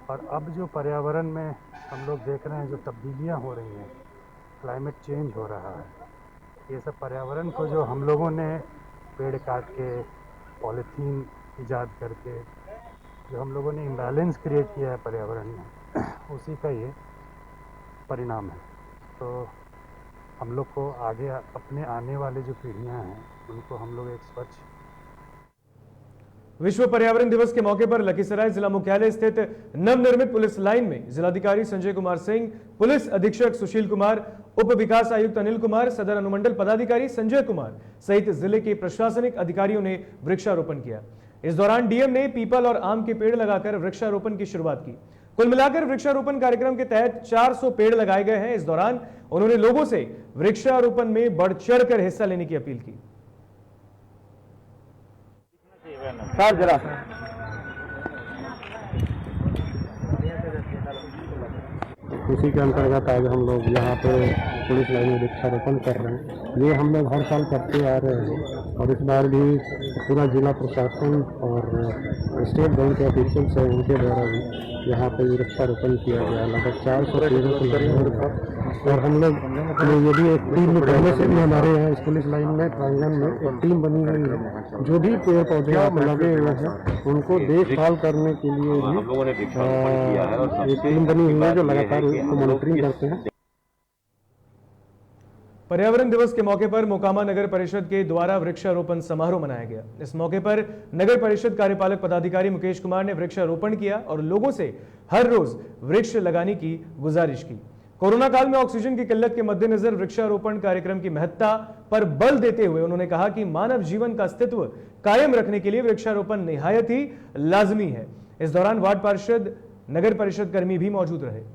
और अब जो पर्यावरण में हम लोग देख रहे हैं जो तब्दीलियाँ हो रही हैं, क्लाइमेट चेंज हो रहा है, ये सब पर्यावरण को जो हम लोगों ने पेड़ काट के, पॉलीथीन ईजाद करके जो हम लोगों ने इम्बैलेंस क्रिएट किया है पर्यावरण में उसी का ये परिणाम है। तो हम लोग को आगे अपने आने वाले जो पीढ़ियां हैं उनको हम लोग एक स्वच्छ। विश्व पर्यावरण दिवस के मौके पर लखीसराय जिला मुख्यालय स्थित नवनिर्मित पुलिस लाइन में जिलाधिकारी संजय कुमार सिंह, पुलिस अधीक्षक सुशील कुमार, उप विकास आयुक्त अनिल कुमार, सदर अनुमंडल पदाधिकारी संजय कुमार सहित जिले के प्रशासनिक अधिकारियों ने वृक्षारोपण किया। इस दौरान डीएम ने पीपल और आम के पेड़ लगाकर वृक्षारोपण की शुरुआत की। कुल मिलाकर वृक्षारोपण कार्यक्रम के तहत 400 पेड़ लगाए गए हैं। इस दौरान उन्होंने लोगों से वृक्षारोपण में बढ़ चढ़कर हिस्सा लेने की अपील की। उसी के अंतर्गत आज हम लोग यहाँ पे पुलिस लाइन में वृक्षारोपण कर रहे हैं। ये हम लोग हर साल करते आ रहे हैं और इस बार भी पूरा जिला प्रशासन और स्टेट बैंक के ऑफिशियल्स हैं, उनके द्वारा भी यहाँ पे वृक्षारोपण किया गया। लगभग 400 पेड़ों को लगाया और हम लोग ये भी एक टीम पहले से भी हमारे यहाँ इस पुलिस लाइन में प्रांगण में एक टीम बनी हुई है। जो भी पेड़ पौधे यहाँ पे लगे हुए हैं उनको देखभाल करने के लिए भी एक टीम बनी हुई है जो लगातार उसको मॉनिटरिंग करते हैं। पर्यावरण दिवस के मौके पर मोकामा नगर परिषद के द्वारा वृक्षारोपण समारोह मनाया गया। इस मौके पर नगर परिषद कार्यपालक पदाधिकारी मुकेश कुमार ने वृक्षारोपण किया और लोगों से हर रोज वृक्ष लगाने की गुजारिश की। कोरोना काल में ऑक्सीजन की किल्लत के मद्देनजर वृक्षारोपण कार्यक्रम की महत्ता पर बल देते हुए उन्होंने कहा कि मानव जीवन का अस्तित्व कायम रखने के लिए वृक्षारोपण निहायत ही लाजमी है। इस दौरान वार्ड पार्षद, नगर परिषद कर्मी भी मौजूद रहे।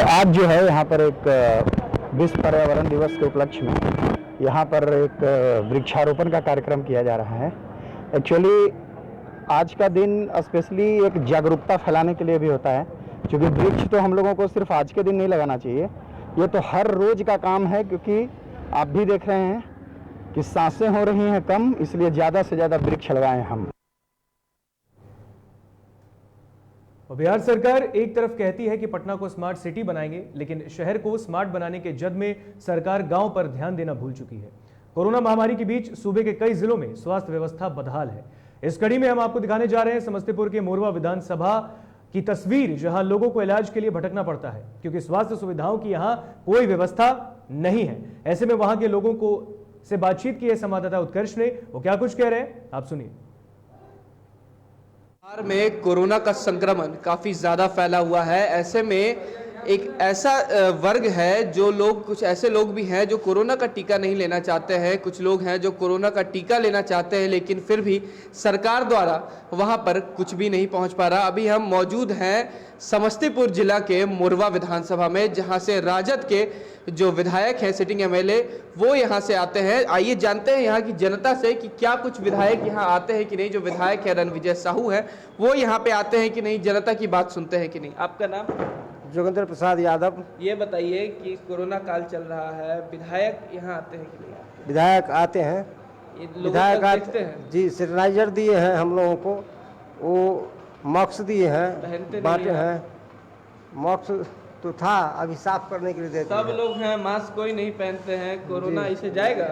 आज जो है यहाँ पर एक विश्व पर्यावरण दिवस के उपलक्ष्य में यहाँ पर एक वृक्षारोपण का कार्यक्रम किया जा रहा है। एक्चुअली आज का दिन स्पेशली एक जागरूकता फैलाने के लिए भी होता है, क्योंकि वृक्ष तो हम लोगों को सिर्फ आज के दिन नहीं लगाना चाहिए, ये तो हर रोज का काम है। क्योंकि आप भी देख रहे हैं कि सांसें हो रही हैं कम, इसलिए ज़्यादा से ज़्यादा वृक्ष लगाएं हम। बिहार सरकार एक तरफ कहती है कि पटना को स्मार्ट सिटी बनाएंगे, लेकिन शहर को स्मार्ट बनाने के जद में सरकार गांव पर ध्यान देना भूल चुकी है। कोरोना महामारी के बीच सूबे के कई जिलों में स्वास्थ्य व्यवस्था बदहाल है। इस कड़ी में हम आपको दिखाने जा रहे हैं समस्तीपुर के मोरवा विधानसभा की तस्वीर, जहां लोगों को इलाज के लिए भटकना पड़ता है क्योंकि स्वास्थ्य सुविधाओं की यहां कोई व्यवस्था नहीं है। ऐसे में वहां के लोगों को से बातचीत की है संवाददाता उत्कर्ष ने, वो क्या कुछ कह रहे हैं आप सुनिए। बिहार में कोरोना का संक्रमण काफ़ी ज़्यादा फैला हुआ है। ऐसे में एक ऐसा वर्ग है जो लोग, कुछ ऐसे लोग भी हैं जो कोरोना का टीका नहीं लेना चाहते हैं, कुछ लोग हैं जो कोरोना का टीका लेना चाहते हैं लेकिन फिर भी सरकार द्वारा वहां पर कुछ भी नहीं पहुंच पा रहा। अभी हम मौजूद हैं समस्तीपुर जिला के मोरवा विधानसभा में, जहां से राजद के जो विधायक हैं, सिटिंग एमएलए, वो यहाँ से आते हैं। आइए जानते हैं यहाँ की जनता से कि क्या कुछ विधायक यहाँ आते हैं कि नहीं। जो विधायक है रणविजय साहू है, वो यहाँ पे आते हैं कि नहीं, जनता की बात सुनते हैं कि नहीं। आपका नाम? जोगेंद्र प्रसाद यादव। ये बताइए कि कोरोना काल चल रहा है, विधायक यहाँ आते हैं कि नहीं? विधायक आते हैं, विधायक देखते हैं जी। सैनिटाइजर दिए हैं हम लोगों को, वो मास्क दिए हैं, बांटे हैं। मास्क तो था, अभी साफ करने के लिए देते हैं। सब लोग हैं, मास्क कोई नहीं पहनते हैं, कोरोना इसे जाएगा।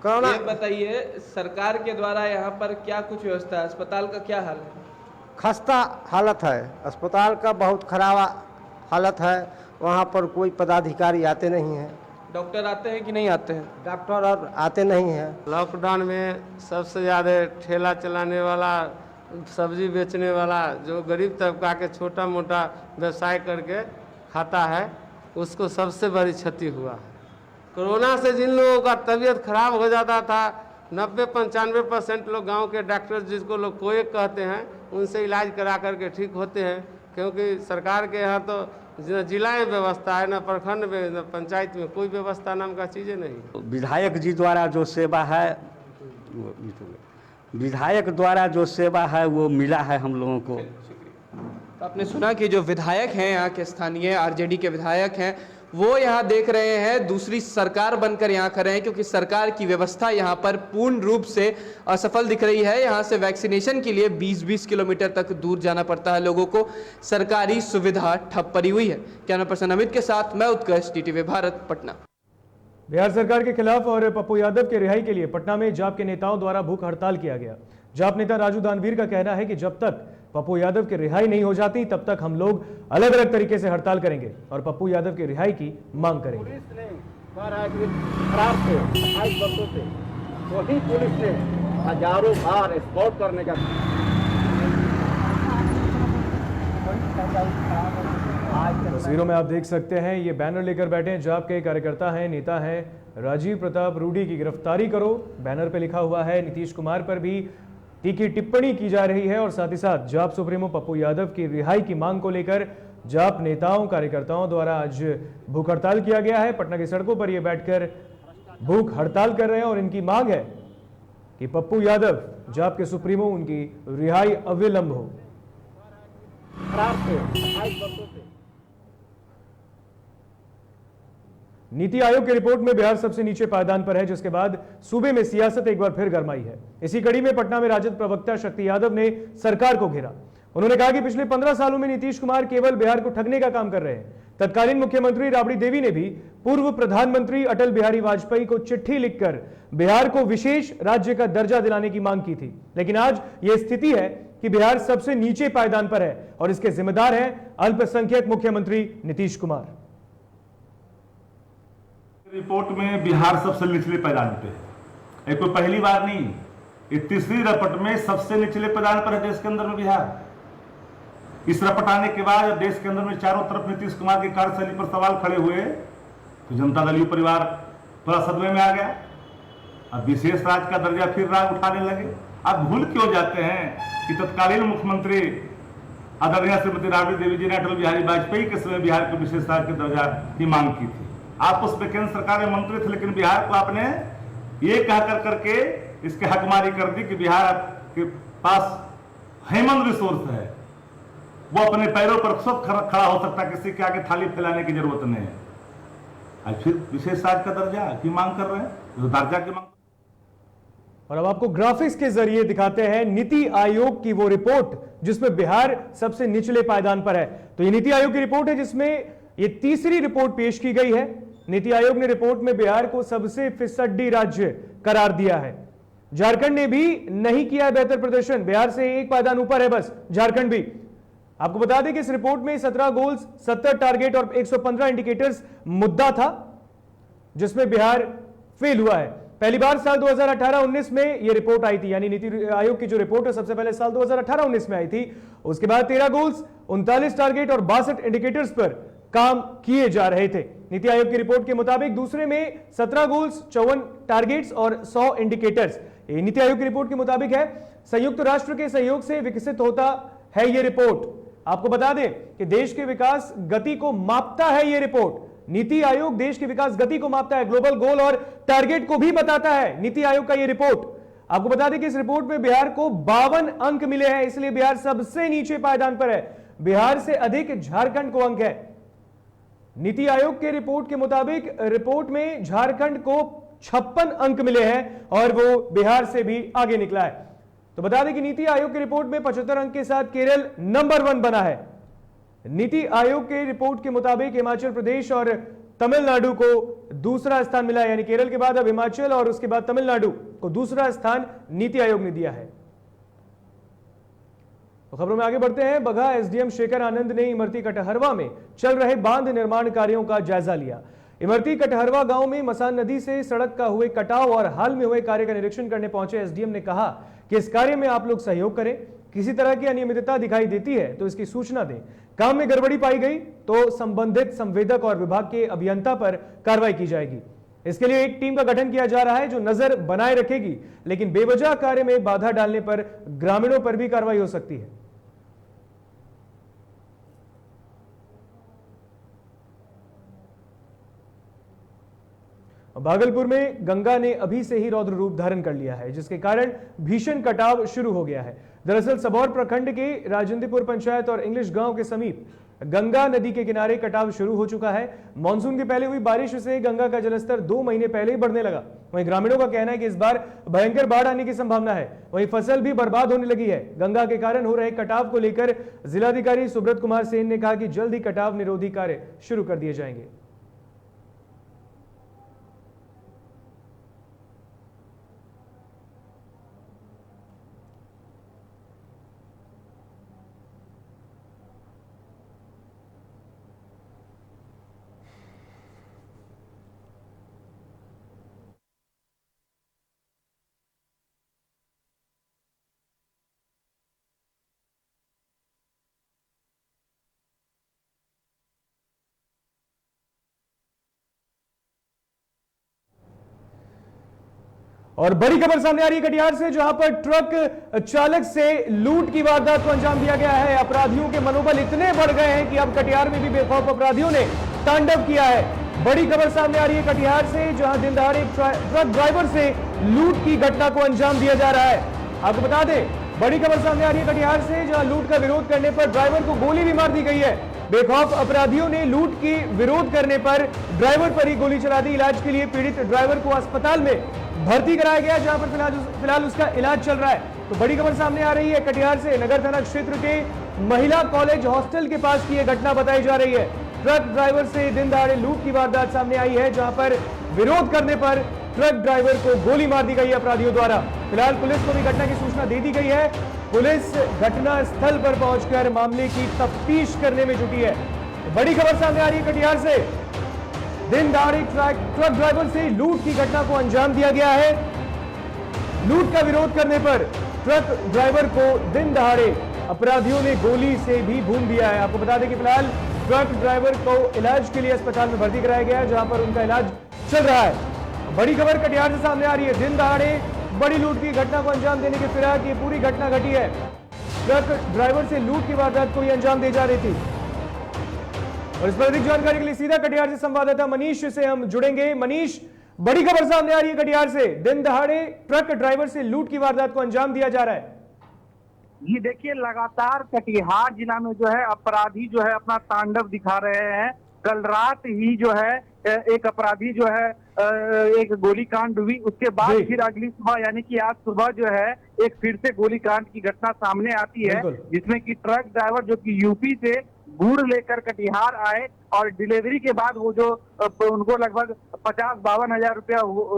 कोरोना ये बताइए सरकार के द्वारा यहाँ पर क्या कुछ व्यवस्था है, अस्पताल का क्या हाल है? खस्ता हालत है, अस्पताल का बहुत खराब हालत है। वहाँ पर कोई पदाधिकारी आते नहीं हैं। डॉक्टर आते हैं कि नहीं आते हैं? डॉक्टर और आते नहीं हैं। लॉकडाउन में सबसे ज़्यादा ठेला चलाने वाला, सब्जी बेचने वाला, जो गरीब तबका के छोटा मोटा व्यवसाय करके खाता है, उसको सबसे बड़ी क्षति हुआ है। कोरोना से जिन लोगों का तबीयत खराब हो जाता था, 90-95% लोग गांव के डॉक्टर, जिसको लोग कोई कहते हैं, उनसे इलाज करा करके ठीक होते हैं। क्योंकि सरकार के यहाँ तो जिला में व्यवस्था है, न प्रखंड में, न पंचायत में कोई व्यवस्था नाम का चीज़ें नहीं। विधायक जी द्वारा जो सेवा है, विधायक द्वारा जो सेवा है वो मिला है हम लोगों को। तो आपने सुना कि जो विधायक हैं यहाँ के स्थानीय आरजेडी के विधायक हैं, वो यहाँ देख रहे हैं दूसरी सरकार बनकर यहाँ खड़े हैं, क्योंकि सरकार की व्यवस्था यहाँ पर पूर्ण रूप से असफल दिख रही है। यहाँ से वैक्सीनेशन के लिए 20-20 किलोमीटर तक दूर जाना पड़ता है लोगों को, सरकारी सुविधा ठप पड़ी हुई है। कैमरा पर्सन अमित के साथ मैं उत्कर्ष, टीटीवी भारत, पटना। बिहार सरकार के खिलाफ और पप्पू यादव के रिहाई के लिए पटना में जाप के नेताओं द्वारा भूख हड़ताल किया गया। जाप नेता राजू दानवीर का कहना है कि जब तक पप्पू यादव की रिहाई नहीं हो जाती तब तक हम लोग अलग अलग तरीके से हड़ताल करेंगे और पप्पू यादव की रिहाई की मांग करेंगे। पुलिस ने हजारों बार स्पॉट करने का तस्वीरों में आप देख सकते हैं ये बैनर लेकर बैठे हैं जाप के कार्यकर्ता हैं, नेता हैं राजीव प्रताप रूडी की गिरफ्तारी करो। बैनर पे लिखा हुआ है नीतीश कुमार पर भी तीखी टिप्पणी की जा रही है और साथ ही साथ जाप सुप्रीमो पप्पू यादव की रिहाई की मांग को लेकर जाप नेताओं कार्यकर्ताओं द्वारा आज भूख हड़ताल किया गया है। पटना की सड़कों पर ये बैठकर भूख हड़ताल कर रहे हैं और इनकी मांग है कि पप्पू यादव जाप के सुप्रीमो उनकी रिहाई अविलंब हो। नीति आयोग की रिपोर्ट में बिहार सबसे नीचे पायदान पर है, जिसके बाद सूबे में सियासत एक बार फिर गरमाई है। इसी कड़ी में पटना में राजद प्रवक्ता शक्ति यादव ने सरकार को घेरा। उन्होंने कहा कि पिछले 15 सालों में नीतीश कुमार केवल बिहार को ठगने का काम कर रहे हैं। तत्कालीन मुख्यमंत्री राबड़ी देवी ने भी पूर्व प्रधानमंत्री अटल बिहारी वाजपेयी को चिट्ठी लिखकर बिहार को विशेष राज्य का दर्जा दिलाने की मांग की थी, लेकिन आज यह स्थिति है कि बिहार सबसे नीचे पायदान पर है और इसके जिम्मेदार हैं अल्पसंख्यक मुख्यमंत्री नीतीश कुमार। रिपोर्ट में बिहार सबसे निचले पायदान पे है। कोई पहली बार नहीं, ये तीसरी रिपोर्ट में सबसे निचले पायदान पर है देश के अंदर में बिहार। इस रिपोर्ट आने के बाद देश के अंदर में चारों तरफ नीतीश कुमार की कार्यशैली पर सवाल खड़े हुए तो जनता दल परिवार थोड़ा सदमे में आ गया। अब विशेष राज्य का दर्जा फिर राग उठाने लगे। आप भूल क्यों जाते हैं कि तत्कालीन मुख्यमंत्री आदरणीय श्रीमती राबड़ी देवी जी ने अटल बिहारी वाजपेयी के समय बिहार को विशेष राज्य के दर्जा की मांग की थी। आप उस केंद्र सरकार में मंत्री थे, लेकिन बिहार को आपने ये कह कर करके इसके हकमारी कर दी कि बिहार के पास हेमंत रिसोर्स है, वो अपने पैरों पर खुद खड़ा हो सकता है, किसी के आगे थाली फैलाने की जरूरत नहीं है। आज फिर विशेष राज्य का दर्जा की मांग कर रहे हैं, तो दर्जा की मांग। और अब आपको ग्राफिक्स के जरिए दिखाते हैं नीति आयोग की वो रिपोर्ट जिसमें बिहार सबसे निचले पायदान पर है। तो ये नीति आयोग की रिपोर्ट है जिसमें ये तीसरी रिपोर्ट पेश की गई है। नीति आयोग ने रिपोर्ट में बिहार को सबसे फिसड्डी राज्य करार दिया है। झारखंड ने भी नहीं किया बेहतर प्रदर्शन, बिहार से एक पायदान ऊपर है बस झारखंड भी। आपको बता दें कि इस रिपोर्ट में 17 गोल्स, 70 टारगेट और 115 इंडिकेटर्स मुद्दा था, जिसमें बिहार फेल हुआ है। पहली बार साल 2018-19 में यह रिपोर्ट आई थी, यानी नीति आयोग की जो रिपोर्ट है सबसे पहले साल 2018-19 में आई थी। उसके बाद 13 गोल्स, 39 टारगेट और 62 इंडिकेटर्स पर काम किए जा रहे थे। नीति आयोग की रिपोर्ट के मुताबिक दूसरे में 17 गोल्स, 54 टारगेट्स और 100 इंडिकेटर्स। ये नीति आयोग की रिपोर्ट के मुताबिक है। संयुक्त राष्ट्र के सहयोग से विकसित होता है यह रिपोर्ट। आपको बता दें कि देश के विकास गति को मापता है यह रिपोर्ट। नीति आयोग देश की विकास गति को मापता है, ग्लोबल गोल और टारगेट को भी बताता है नीति आयोग का यह रिपोर्ट। आपको बता दें कि इस रिपोर्ट में बिहार को 52 अंक मिले हैं, इसलिए बिहार सबसे नीचे पायदान पर है। बिहार से अधिक झारखंड को अंक है। नीति आयोग के रिपोर्ट के मुताबिक रिपोर्ट में झारखंड को 56 अंक मिले हैं और वो बिहार से भी आगे निकला है। तो बता दें कि नीति आयोग की रिपोर्ट में 75 अंक के साथ केरल नंबर 1 बना है। नीति आयोग के रिपोर्ट के मुताबिक हिमाचल प्रदेश और तमिलनाडु को दूसरा स्थान मिला है, यानी केरल के बाद अब हिमाचल और उसके बाद तमिलनाडु को दूसरा स्थान नीति आयोग ने दिया है। तो खबरों में आगे बढ़ते हैं। बगहा एसडीएम शेखर आनंद ने इमरती कटहरवा में चल रहे बांध निर्माण कार्यों का जायजा लिया। इमरती कटहरवा गांव में मसान नदी से सड़क का हुए कटाव और हाल में हुए कार्य का निरीक्षण करने पहुंचे एसडीएम ने कहा कि इस कार्य में आप लोग सहयोग करें। किसी तरह की अनियमितता दिखाई देती है तो इसकी सूचना दें। काम में गड़बड़ी पाई गई तो संबंधित संवेदक और विभाग के अभियंता पर कार्रवाई की जाएगी। इसके लिए एक टीम का गठन किया जा रहा है जो नजर बनाए रखेगी, लेकिन बेवजह कार्य में बाधा डालने पर ग्रामीणों पर भी कार्रवाई हो सकती है। भागलपुर में गंगा ने अभी से ही रौद्र रूप धारण कर लिया है, जिसके कारण भीषण कटाव शुरू हो गया है। दरअसल सबौर प्रखंड के राजेंद्रपुर पंचायत और इंग्लिश गांव के समीप गंगा नदी के किनारे कटाव शुरू हो चुका है। मानसून के पहले हुई बारिश से गंगा का जलस्तर 2 महीने पहले ही बढ़ने लगा। वहीं ग्रामीणों का कहना है कि इस बार भयंकर बाढ़ आने की संभावना है। वहीं फसल भी बर्बाद होने लगी है। गंगा के कारण हो रहे कटाव को लेकर जिलाधिकारी सुब्रत कुमार सेन ने कहा कि जल्द ही कटाव निरोधी कार्य शुरू कर दिए जाएंगे। और बड़ी खबर सामने आ रही है कटिहार से, जहां पर ट्रक चालक से लूट की वारदात को अंजाम दिया गया है। अपराधियों के मनोबल इतने बढ़ गए हैं कि अब कटिहार में भी बेखौफ अपराधियों ने तांडव किया है। बड़ी खबर सामने आ रही है कटिहार से, जहां दिन दहाड़े ट्रक ड्राइवर से लूट की घटना को अंजाम दिया जा रहा है। आपको बता दें, बड़ी खबर सामने आ रही है कटिहार से, जहां लूट का विरोध करने पर ड्राइवर को गोली भी मार दी गई है। बेखौफ अपराधियों ने लूट की विरोध करने पर ड्राइवर पर ही गोली चला दी। इलाज के लिए पीड़ित ड्राइवर को अस्पताल में भर्ती कराया गया, जहां पर फिलहाल उसका इलाज चल रहा है। तो बड़ी खबर सामने आ रही है कटिहार से, नगर थाना क्षेत्र के महिला कॉलेज हॉस्टल के पास की यह घटना बताई जा रही है। ट्रक ड्राइवर से दिन दहाड़े लूट की वारदात सामने आई है, जहां पर विरोध करने पर ट्रक ड्राइवर को गोली मार दी गई है अपराधियों द्वारा। फिलहाल पुलिस को भी घटना की सूचना दे दी गई है। पुलिस घटना स्थल पर पहुंचकर मामले की तफ्तीश करने में जुटी है। बड़ी खबर सामने आ रही है कटिहार से, दिन दहाड़े ट्रक ड्राइवर से लूट की घटना को अंजाम दिया गया है। लूट का विरोध करने पर ट्रक ड्राइवर को दिन दहाड़े अपराधियों ने गोली से भी भून दिया है। आपको बता दें कि फिलहाल ट्रक ड्राइवर को इलाज के लिए अस्पताल में भर्ती कराया गया है, जहां पर उनका इलाज चल रहा है। बड़ी खबर कटिहार से सामने आ रही है, दिन दहाड़े बड़ी लूट की घटना को अंजाम देने की फिराक ये पूरी घटना घटी है। ट्रक ड्राइवर से लूट की वारदात को अंजाम दी जा रही थी। और इस पर अधिक जानकारी के लिए सीधा कटिहार से संवाददाता मनीष से हम जुड़ेंगे। मनीष, बड़ी खबर सामने आ रही है कटिहार से, दिन दहाड़े ट्रक ड्राइवर से लूट की वारदात को अंजाम दिया जा रहा है। ये देखिए, लगातार कटिहार जिला में जो है अपराधी जो है अपना तांडव दिखा रहे हैं। कल रात ही जो है एक अपराधी जो है एक गोलीकांड हुई, उसके बाद फिर अगली सुबह यानी कि आज सुबह जो है एक फिर से गोलीकांड की घटना सामने आती है, जिसमें कि ट्रक ड्राइवर जो कि यूपी से गुड़ लेकर कटिहार आए और डिलीवरी के बाद वो जो उनको लगभग 50-52 हजार रुपया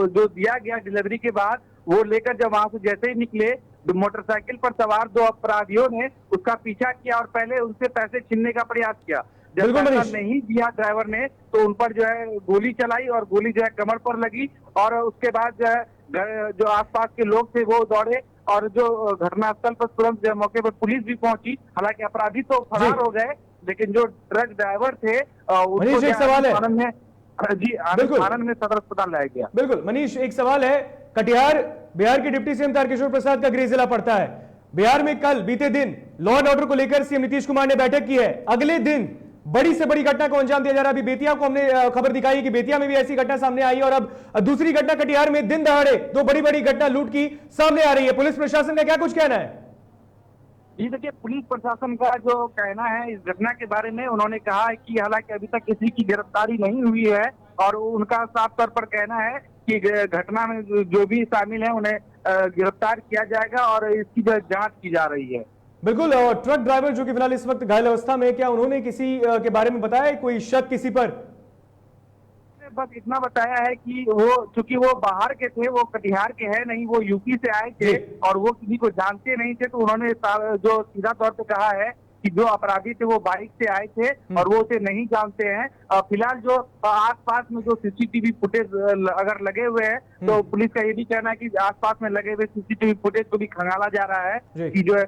जो दिया गया डिलीवरी के बाद, वो लेकर जब वहां से जैसे ही निकले, मोटरसाइकिल पर सवार 2 अपराधियों ने उसका पीछा किया और पहले उनसे पैसे छीनने का प्रयास किया। जब पैसा नहीं दिया ड्राइवर ने तो उन पर जो है गोली चलाई और गोली जो है कमर पर लगी। और उसके बाद जो है जो आसपास के लोग थे वो दौड़े और जो घटनास्थल पर तुरंत जो मौके पर पुलिस भी पहुंची। हालांकि अपराधी तो फरार हो गए, लेकिन जो ट्रक ड्राइवर थे उनको एक सवाल है आनंद में सदर अस्पताल लाया गया। बिल्कुल मनीष, एक सवाल है, कटिहार बिहार के डिप्टी सीएम तारकिशोर प्रसाद का गृह जिला पड़ता है। बिहार में कल बीते दिन लॉ एंड ऑर्डर को लेकर सीएम नीतीश कुमार ने बैठक की है। अगले दिन बड़ी से बड़ी घटना को अंजाम दिया जा रहा है। अभी बेतिया को हमने खबर दिखाई कि बेतिया में भी ऐसी घटना सामने आई और अब दूसरी घटना कटिहार में दिन दहाड़े 2 बड़ी घटना लूट की सामने आ रही है। पुलिस प्रशासन का क्या कुछ कहना है? जी देखिए, पुलिस प्रशासन का जो कहना है इस घटना के बारे में, उन्होंने कहा है कि हालांकि अभी तक किसी की गिरफ्तारी नहीं हुई है और उनका साफ तौर पर कहना है कि घटना में जो भी शामिल है उन्हें गिरफ्तार किया जाएगा और इसकी जो जांच की जा रही है। बिल्कुल। और ट्रक ड्राइवर जो कि फिलहाल इस वक्त घायल अवस्था में, क्या उन्होंने किसी के बारे में बताया, कोई शक किसी पर? बस इतना बताया है कि वो चूंकि वो बाहर के थे, वो कटिहार के हैं नहीं, वो यूपी से आए थे और वो किसी को जानते नहीं थे, तो उन्होंने जो सीधा तौर पे कहा है कि जो अपराधी थे वो बाइक से आए थे और वो उसे नहीं जानते हैं। फिलहाल जो आसपास में जो सीसीटीवी फुटेज अगर लगे हुए हैं तो पुलिस का ये भी कहना है कि आसपास में लगे हुए सीसीटीवी फुटेज को भी खंगाला जा रहा है कि जो है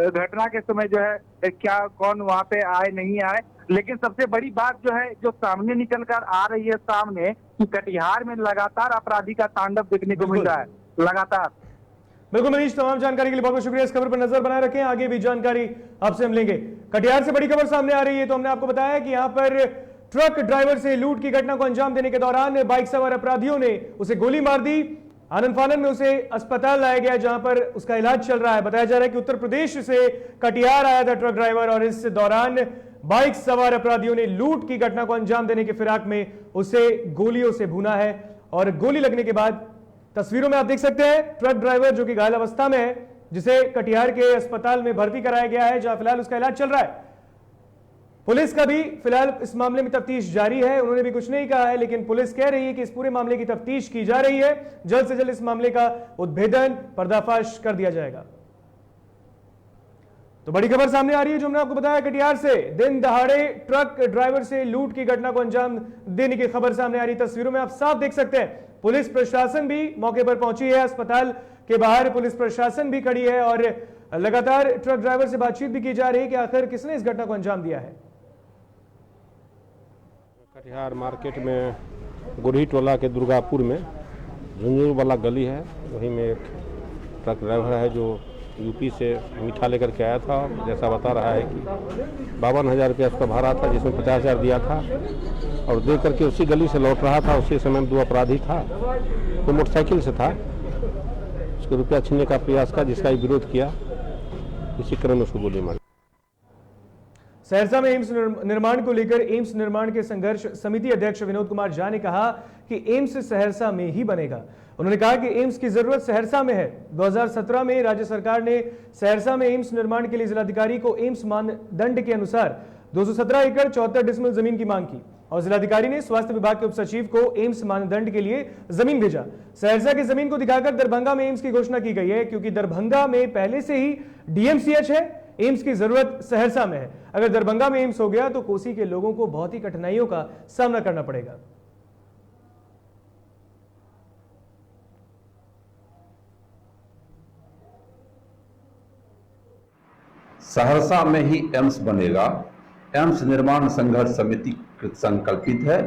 घटना के समय जो है क्या कौन वहाँ पे आए नहीं आए। लेकिन सबसे बड़ी बात जो है जो सामने निकल कर आ रही है सामने कि कटिहार में लगातार अपराधी का तांडव देखने को मिल रहा है लगातार। बिल्कुल मनीष, तमाम जानकारी के लिए बहुत बहुत शुक्रिया। इस खबर पर नजर बनाए रखें, आगे भी जानकारी आपसे हम लेंगे। कटिहार से बड़ी खबर सामने आ रही है। तो हमने आपको बताया कि यहाँ पर ट्रक ड्राइवर से लूट की घटना को अंजाम देने के दौरान बाइक सवार अपराधियों ने उसे गोली मार दी। आनंद फानन में उसे अस्पताल लाया गया, जहां पर उसका इलाज चल रहा है। बताया जा रहा है कि उत्तर प्रदेश से कटिहार आया था ट्रक ड्राइवर और इस दौरान बाइक सवार अपराधियों ने लूट की घटना को अंजाम देने के फिराक में उसे गोलियों से भूना है और गोली लगने के बाद तस्वीरों में आप देख सकते हैं ट्रक ड्राइवर जो कि घायल अवस्था में है, जिसे कटिहार के अस्पताल में भर्ती कराया गया है, जहां फिलहाल उसका इलाज चल रहा है। पुलिस का भी फिलहाल इस मामले में तफ्तीश जारी है। उन्होंने भी कुछ नहीं कहा है, लेकिन पुलिस कह रही है कि इस पूरे मामले की तफ्तीश की जा रही है। जल्द से जल्द इस मामले का उद्भेदन, पर्दाफाश कर दिया जाएगा। तो बड़ी खबर सामने आ रही है जो हमने आपको बताया कटिहार से। दिन दहाड़े ट्रक ड्राइवर से लूट की घटना को अंजाम देने की खबर सामने आ रही है। तस्वीरों में आप साफ देख सकते हैं पुलिस प्रशासन भी मौके पर पहुंची है। अस्पताल के बाहर पुलिस प्रशासन भी खड़ी है और लगातार ट्रक ड्राइवर से बातचीत भी की जा रही है कि आखिर किसने इस घटना को अंजाम दिया है। कटिहार मार्केट में गुरही टोला के दुर्गापुर में झुंझुनू वाला गली है, वहीं में एक ट्रक ड्राइवर है जो यूपी से मीठा लेकर के आया था। जैसा बता रहा है कि 52,000 रुपया उसका भाड़ा था, जिसमें 50,000 दिया था और दे करके उसी गली से लौट रहा था। उसी समय में 2 अपराधी था, तो मोटरसाइकिल से था, उसको रुपया छीनने का प्रयास का, जिसका विरोध किया। इसी क्रम में उसको गोली मारी। सहरसा में एम्स निर्माण को लेकर एम्स निर्माण के संघर्ष समिति अध्यक्ष विनोद कुमार झा ने कहा कि एम्स सहरसा में ही बनेगा। उन्होंने कहा कि एम्स की जरूरत सहरसा में है। 2017 में राज्य सरकार ने सहरसा में एम्स निर्माण के लिए जिलाधिकारी को एम्स मानदंड के अनुसार 217 एकड़ 74 डिसमिल जमीन की मांग की और जिलाधिकारी ने स्वास्थ्य विभाग के उप सचिव को एम्स मानदंड के लिए जमीन भेजा। सहरसा की जमीन को दिखाकर दरभंगा में एम्स की घोषणा की गई है, क्योंकि दरभंगा में पहले से ही डीएमसीएच है। एम्स की जरूरत सहरसा में है। अगर दरभंगा में एम्स हो गया तो कोसी के लोगों को बहुत ही कठिनाइयों का सामना करना पड़ेगा। सहरसा में ही एम्स बनेगा। एम्स निर्माण संघर्ष समिति संकल्पित है।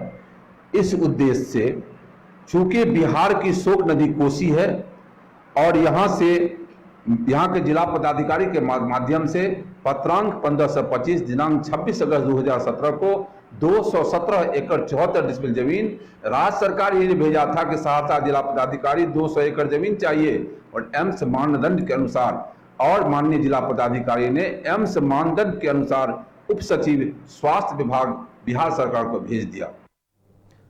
इस उद्देश्य से चूंकि बिहार की शोक नदी कोसी है और यहाँ के जिला पदाधिकारी के माध्यम से पत्रांक 1525 दिनांक 26 अगस्त 2017 को 217 एकड़ 74 डिसमिल जमीन राज्य सरकार ये भेजा था कि सहरसा जिला पदाधिकारी 200 एकड़ जमीन चाहिए और एम्स मानदंड के अनुसार, और माननीय जिला पदाधिकारी ने एम्स मानदंड के अनुसार उप सचिव स्वास्थ्य विभाग बिहार सरकार को भेज दिया।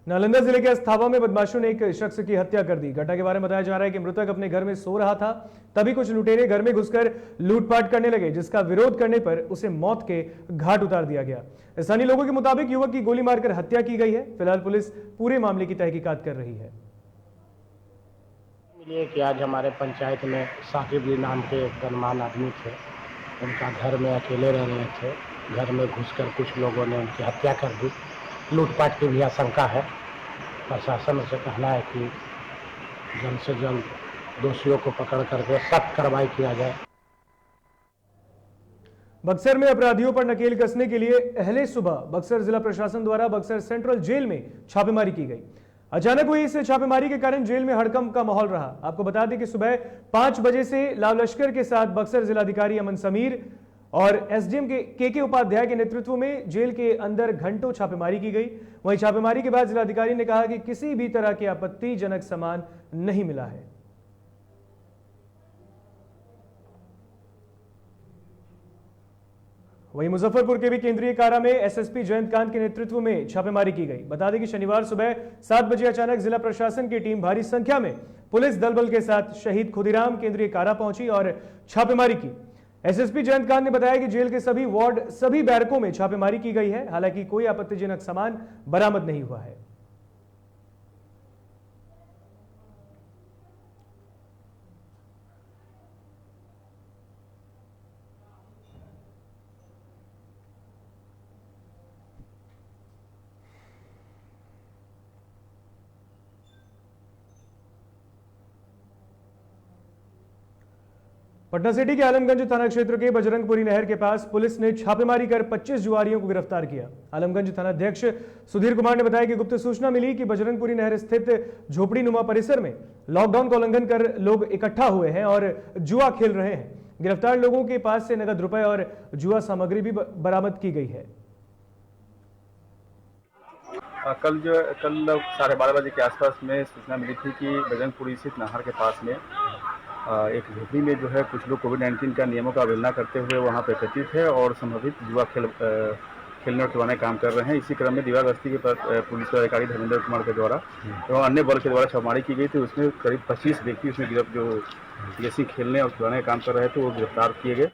नालंदा जिले के अस्थावा में बदमाशों ने एक शख्स की हत्या कर दी। घटना के बारे में बताया जा रहा है कि मृतक अपने घर में सो रहा था, तभी कुछ लुटेरे घर में घुसकर लूटपाट करने लगे, जिसका विरोध करने पर उसे मौत के घाट उतार दिया गया। स्थानीय लोगों के मुताबिक युवक की गोली मारकर हत्या की गई है। फिलहाल पुलिस पूरे मामले की तहकीकात कर रही है। मिलिए कि आज हमारे पंचायत में साकिब जी नाम के गणमान्य आदमी थे, उनका घर में अकेले रह रहे थे। घर में घुसकर कुछ लोगों ने उनकी हत्या कर दी। लूटपाट की भी आशंका है। प्रशासन से कहना है कि जल्द से जल्द दोषियों को पकड़ करके सख्त कार्रवाई किया जाए। बक्सर में अपराधियों पर नकेल कसने के लिए अहले सुबह बक्सर जिला प्रशासन द्वारा बक्सर सेंट्रल जेल में छापेमारी की गई। अचानक हुई इस छापेमारी के कारण जेल में हड़कंप का माहौल रहा। आपको बता दें कि सुबह 5 बजे से लाल लश्कर के साथ बक्सर जिलाधिकारी अमन समीर और एसडीएम के उपाध्याय के नेतृत्व में जेल के अंदर घंटों छापेमारी की गई। वहीं छापेमारी के बाद जिलाधिकारी ने कहा कि किसी भी तरह के आपत्तिजनक सामान नहीं मिला है। वहीं मुजफ्फरपुर के भी केंद्रीय कारा में एसएसपी जयंतकांत के नेतृत्व में छापेमारी की गई। बता दें कि शनिवार सुबह 7 बजे अचानक जिला प्रशासन की टीम भारी संख्या में पुलिस दल बल के साथ शहीद खुदीराम केंद्रीय कारा पहुंची और छापेमारी की। एसएसपी जयंतकांत ने बताया कि जेल के सभी वार्ड, सभी बैरकों में छापेमारी की गई है। हालांकि कोई आपत्तिजनक सामान बरामद नहीं हुआ है। पटना सिटी के आलमगंज थाना क्षेत्र के बजरंगपुरी नहर के पास पुलिस ने छापेमारी कर 25 जुआरियों को गिरफ्तार किया। आलमगंज थानाध्यक्ष सुधीर कुमार ने बताया कि गुप्त सूचना मिली कि बजरंगपुरी नहर स्थित झोपड़ी नुमा परिसर में लॉकडाउन का उल्लंघन कर लोग इकट्ठा हुए हैं और जुआ खेल रहे हैं। गिरफ्तार लोगों के पास से नगद रुपए और जुआ सामग्री भी बरामद की गई है। कल 12:30 बजे के आसपास में सूचना मिली थी कि बजरंगपुरी स्थित नहर के पास में एक झोपड़ी में जो है कुछ लोग कोविड-19 का नियमों का अवहेलना करते हुए वहां पर एकत्रित है और संभावित जुआ खेल खेलने और खिलवाने का काम कर रहे हैं। इसी क्रम में दीवार बस्ती के पुलिस अधिकारी धर्मेंद्र कुमार के द्वारा एवं अन्य बल के द्वारा छापेमारी की गई थी। उसमें करीब 25 व्यक्ति उसमें जो जैसी खेलने और खिलवाने का काम कर रहे थे वो गिरफ्तार किए गए।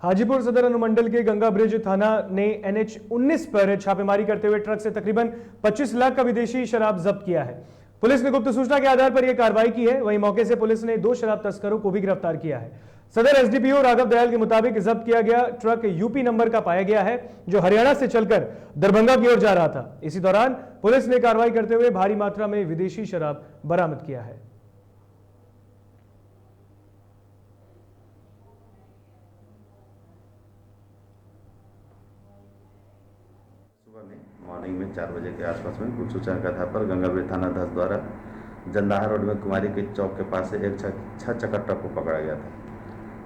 हाजीपुर सदर अनुमंडल के गंगा ब्रिज थाना ने NH-19 पर छापेमारी करते हुए ट्रक से तकरीबन 25 लाख का विदेशी शराब जब्त किया है। पुलिस ने गुप्त सूचना के आधार पर यह कार्रवाई की है। वहीं मौके से पुलिस ने 2 शराब तस्करों को भी गिरफ्तार किया है। सदर SDPO राघव दयाल के मुताबिक जब्त किया गया ट्रक यूपी नंबर का पाया गया है, जो हरियाणा से चलकर दरभंगा की ओर जा रहा था। इसी दौरान पुलिस ने कार्रवाई करते हुए भारी मात्रा में विदेशी शराब बरामद किया है। मॉर्निंग में 4 बजे के आसपास में कुछ सूचना के आधार पर गंगा ब्रिज थाना 10 द्वारा जंदाहा रोड में कुमारी के चौक के पास से एक 6 चक्का ट्रक को पकड़ा गया था।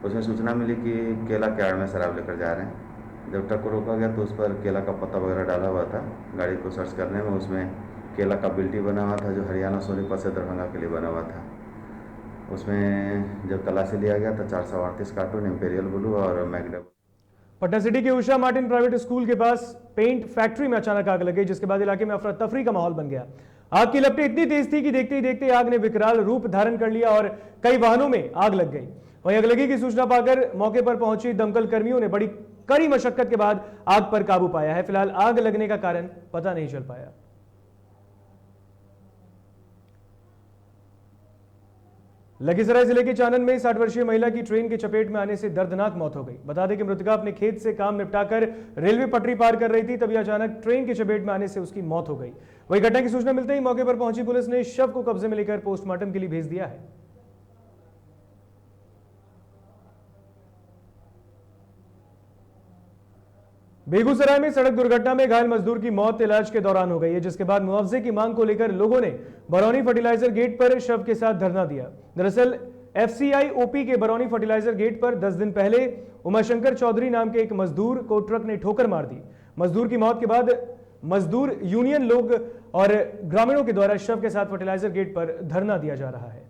उसमें सूचना मिली कि केला के आड़ में शराब लेकर जा रहे हैं। जब ट्रक को रोका गया तो उस पर केला का पत्ता वगैरह डाला हुआ था। गाड़ी को सर्च करने में उसमें केला का बिल्टी बना हुआ था, जो हरियाणा सोनीपत से दरभंगा के लिए बना हुआ था। उसमें जब तलाशी लिया गया तो 438 कार्टून इंपेरियल ब्लू और मैगडा। पटना सिटी के उषा मार्टिन प्राइवेट स्कूल के पास पेंट फैक्ट्री में अचानक आग लग गई, जिसके बाद इलाके में अफरा तफरी का माहौल बन गया। आग की लपटें इतनी तेज थी कि देखते ही देखते आग ने विकराल रूप धारण कर लिया और कई वाहनों में आग लग गई। वहीं अगलगी की सूचना पाकर मौके पर पहुंची दमकल कर्मियों ने बड़ी कड़ी मशक्कत के बाद आग पर काबू पाया है। फिलहाल आग लगने का कारण पता नहीं चल पाया। लखीसराय जिले के चानन में 60 वर्षीय महिला की ट्रेन की चपेट में आने से दर्दनाक मौत हो गई। बता दें कि मृतका अपने खेत से काम निपटाकर रेलवे पटरी पार कर रही थी, तभी अचानक ट्रेन की चपेट में आने से उसकी मौत हो गई। वही घटना की सूचना मिलते ही मौके पर पहुंची पुलिस ने शव को कब्जे में लेकर पोस्टमार्टम के लिए भेज दिया है। बेगूसराय में सड़क दुर्घटना में घायल मजदूर की मौत इलाज के दौरान हो गई है, जिसके बाद मुआवजे की मांग को लेकर लोगों ने बरौनी फर्टिलाइजर गेट पर शव के साथ धरना दिया। दरअसल FCI OP के बरौनी फर्टिलाइजर गेट पर 10 दिन पहले उमाशंकर चौधरी नाम के एक मजदूर को ट्रक ने ठोकर मार दी। मजदूर की मौत के बाद मजदूर यूनियन लोग और ग्रामीणों के द्वारा शव के साथ फर्टिलाइजर गेट पर धरना दिया जा रहा है।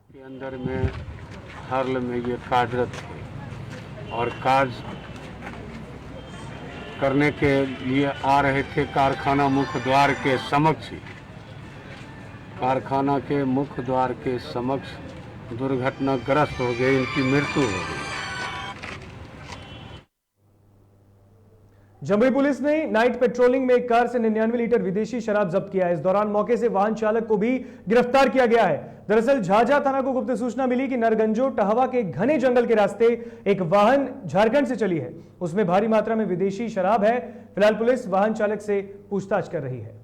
के अंदर में हर्ल में ये कार्यरत थे और कार्य करने के लिए आ रहे थे। कारखाना मुख्य द्वार के समक्ष ही कारखाना के मुख्य द्वार के समक्ष दुर्घटनाग्रस्त हो गई, इनकी मृत्यु हो गई। जमुई पुलिस ने नाइट पेट्रोलिंग में एक कार से 99 लीटर विदेशी शराब जब्त किया है। इस दौरान मौके से वाहन चालक को भी गिरफ्तार किया गया है। दरअसल झाझा थाना को गुप्त सूचना मिली कि नरगंजो टहवा के घने जंगल के रास्ते एक वाहन झारखंड से चली है, उसमें भारी मात्रा में विदेशी शराब है। फिलहाल पुलिस वाहन चालक से पूछताछ कर रही है।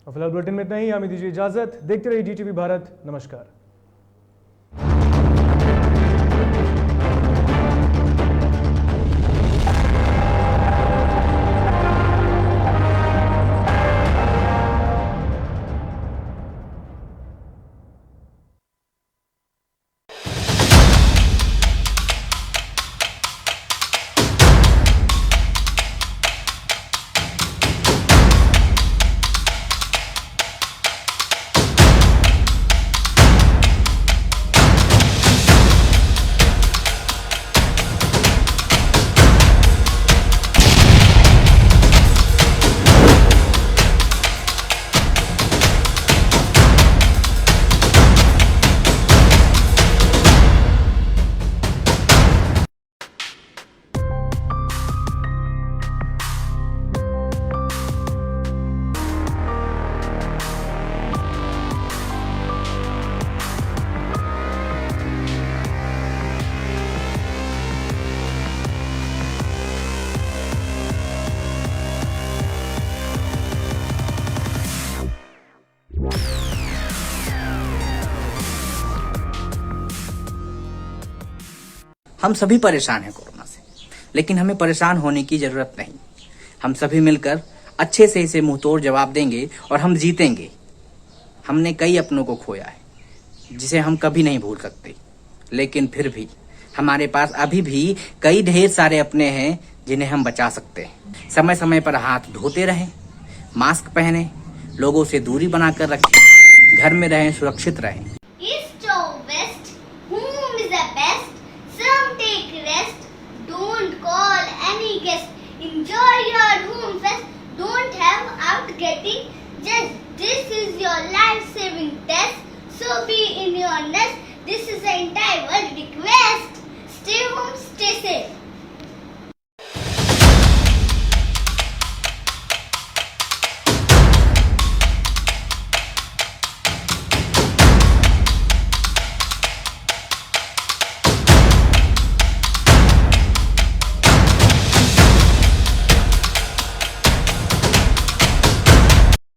फिलहाल बुलेटिन में इतना ही। हमें दीजिए इजाजत। देखते रहिए DTV भारत। नमस्कार। हम सभी परेशान हैं कोरोना से, लेकिन हमें परेशान होने की जरूरत नहीं। हम सभी मिलकर अच्छे से इसे मुंहतोड़ जवाब देंगे और हम जीतेंगे। हमने कई अपनों को खोया है जिसे हम कभी नहीं भूल सकते, लेकिन फिर भी हमारे पास अभी भी कई ढेर सारे अपने हैं जिन्हें हम बचा सकते हैं। समय समय पर हाथ धोते रहें, मास्क पहने, लोगों से दूरी बनाकर रखें, घर में रहें, सुरक्षित रहें। East or west, whom is the best? Some take rest, don't call any guest. Enjoy your home fest, don't have out getting just. This is your life-saving test, so be in your nest. This is an entire world request. Stay home, stay safe.